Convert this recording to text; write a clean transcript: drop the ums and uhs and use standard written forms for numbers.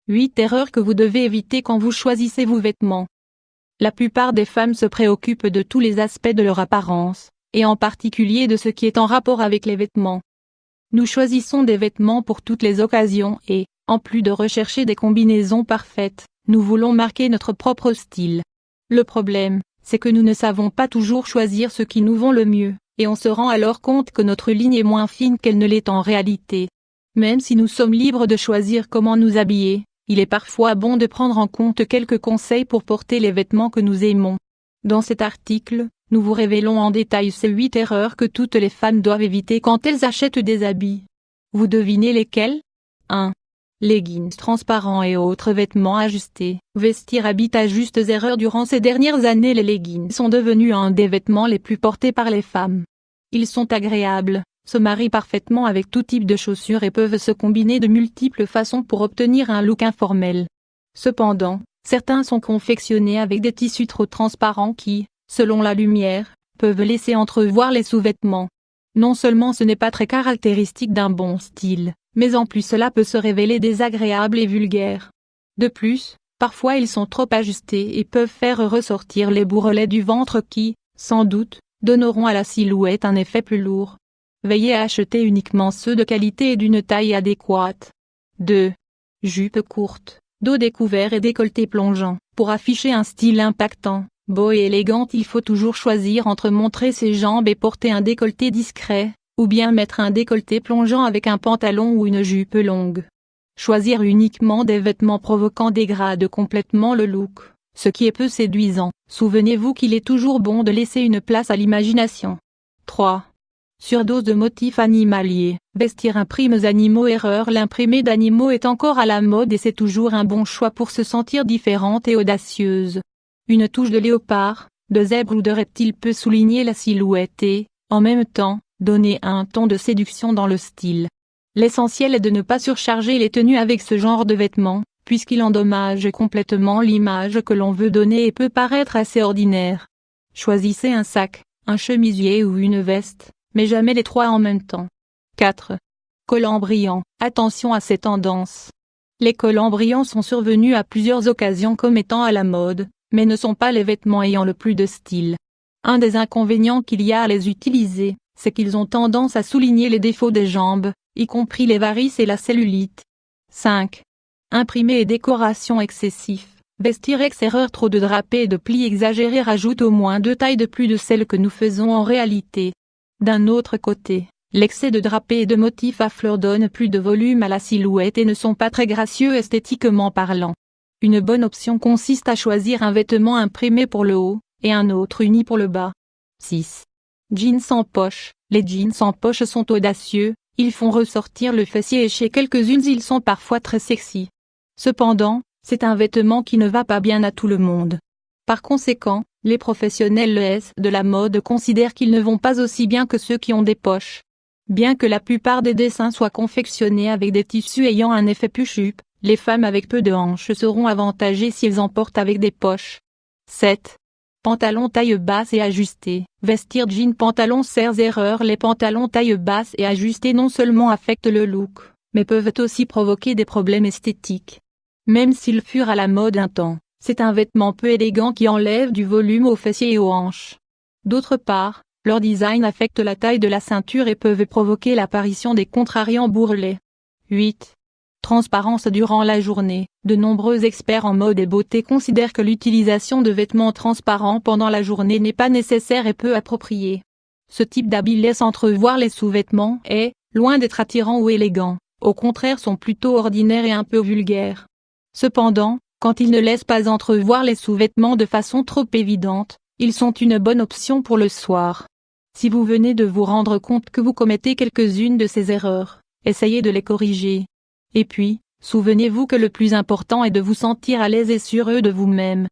8 erreurs que vous devez éviter quand vous choisissez vos vêtements. La plupart des femmes se préoccupent de tous les aspects de leur apparence, et en particulier de ce qui est en rapport avec les vêtements. Nous choisissons des vêtements pour toutes les occasions et, en plus de rechercher des combinaisons parfaites, nous voulons marquer notre propre style. Le problème, c'est que nous ne savons pas toujours choisir ce qui nous vont le mieux, et on se rend alors compte que notre ligne est moins fine qu'elle ne l'est en réalité. Même si nous sommes libres de choisir comment nous habiller, il est parfois bon de prendre en compte quelques conseils pour porter les vêtements que nous aimons. Dans cet article, nous vous révélons en détail ces 8 erreurs que toutes les femmes doivent éviter quand elles achètent des habits. Vous devinez lesquelles? 1. Leggings transparents et autres vêtements ajustés. Vestir habit à justes erreurs. Durant ces dernières années, les leggings sont devenus un des vêtements les plus portés par les femmes. Ils sont agréables, se marient parfaitement avec tout type de chaussures et peuvent se combiner de multiples façons pour obtenir un look informel. Cependant, certains sont confectionnés avec des tissus trop transparents qui, selon la lumière, peuvent laisser entrevoir les sous-vêtements. Non seulement ce n'est pas très caractéristique d'un bon style, mais en plus cela peut se révéler désagréable et vulgaire. De plus, parfois ils sont trop ajustés et peuvent faire ressortir les bourrelets du ventre qui, sans doute, donneront à la silhouette un effet plus lourd. Veillez à acheter uniquement ceux de qualité et d'une taille adéquate. 2. Jupe courte, dos découvert et décolleté plongeant. Pour afficher un style impactant, beau et élégant, il faut toujours choisir entre montrer ses jambes et porter un décolleté discret, ou bien mettre un décolleté plongeant avec un pantalon ou une jupe longue. Choisir uniquement des vêtements provoquants dégrade complètement le look, ce qui est peu séduisant. Souvenez-vous qu'il est toujours bon de laisser une place à l'imagination. 3. Surdose de motifs animaliers. Vestir imprimes animaux. Erreur. L'imprimé d'animaux est encore à la mode et c'est toujours un bon choix pour se sentir différente et audacieuse. Une touche de léopard, de zèbre ou de reptile peut souligner la silhouette et, en même temps, donner un ton de séduction dans le style. L'essentiel est de ne pas surcharger les tenues avec ce genre de vêtements, puisqu'il endommage complètement l'image que l'on veut donner et peut paraître assez ordinaire. Choisissez un sac, un chemisier ou une veste, mais jamais les trois en même temps. 4. Collants brillants. Attention à ces tendances. Les collants brillants sont survenus à plusieurs occasions comme étant à la mode, mais ne sont pas les vêtements ayant le plus de style. Un des inconvénients qu'il y a à les utiliser, c'est qu'ils ont tendance à souligner les défauts des jambes, y compris les varices et la cellulite. 5. Imprimés et décoration excessifs. Vestir erreur. Trop de drapés et de plis exagérés rajoute au moins 2 tailles de plus de celles que nous faisons en réalité. D'un autre côté, l'excès de drapés et de motifs à fleurs donne plus de volume à la silhouette et ne sont pas très gracieux esthétiquement parlant. Une bonne option consiste à choisir un vêtement imprimé pour le haut, et un autre uni pour le bas. 6. Jeans sans poche. Les jeans sans poche sont audacieux, ils font ressortir le fessier et chez quelques-unes ils sont parfois très sexy. Cependant, c'est un vêtement qui ne va pas bien à tout le monde. Par conséquent, les professionnels de la mode considèrent qu'ils ne vont pas aussi bien que ceux qui ont des poches. Bien que la plupart des dessins soient confectionnés avec des tissus ayant un effet plus jupe, les femmes avec peu de hanches seront avantagées si elles en portent avec des poches. 7. Pantalon taille basse et ajusté. Vestir jean pantalon serre. Erreur. Les pantalons taille basse et ajustés non seulement affectent le look, mais peuvent aussi provoquer des problèmes esthétiques. Même s'ils furent à la mode un temps, c'est un vêtement peu élégant qui enlève du volume aux fessiers et aux hanches. D'autre part, leur design affecte la taille de la ceinture et peuvent provoquer l'apparition des contrariants bourrelets. 8. Transparence durant la journée. De nombreux experts en mode et beauté considèrent que l'utilisation de vêtements transparents pendant la journée n'est pas nécessaire et peu appropriée. Ce type d'habit laisse entrevoir les sous-vêtements et, loin d'être attirant ou élégant, au contraire sont plutôt ordinaires et un peu vulgaires. Cependant, quand ils ne laissent pas entrevoir les sous-vêtements de façon trop évidente, ils sont une bonne option pour le soir. Si vous venez de vous rendre compte que vous commettez quelques-unes de ces erreurs, essayez de les corriger. Et puis, souvenez-vous que le plus important est de vous sentir à l'aise et sûr de vous-même.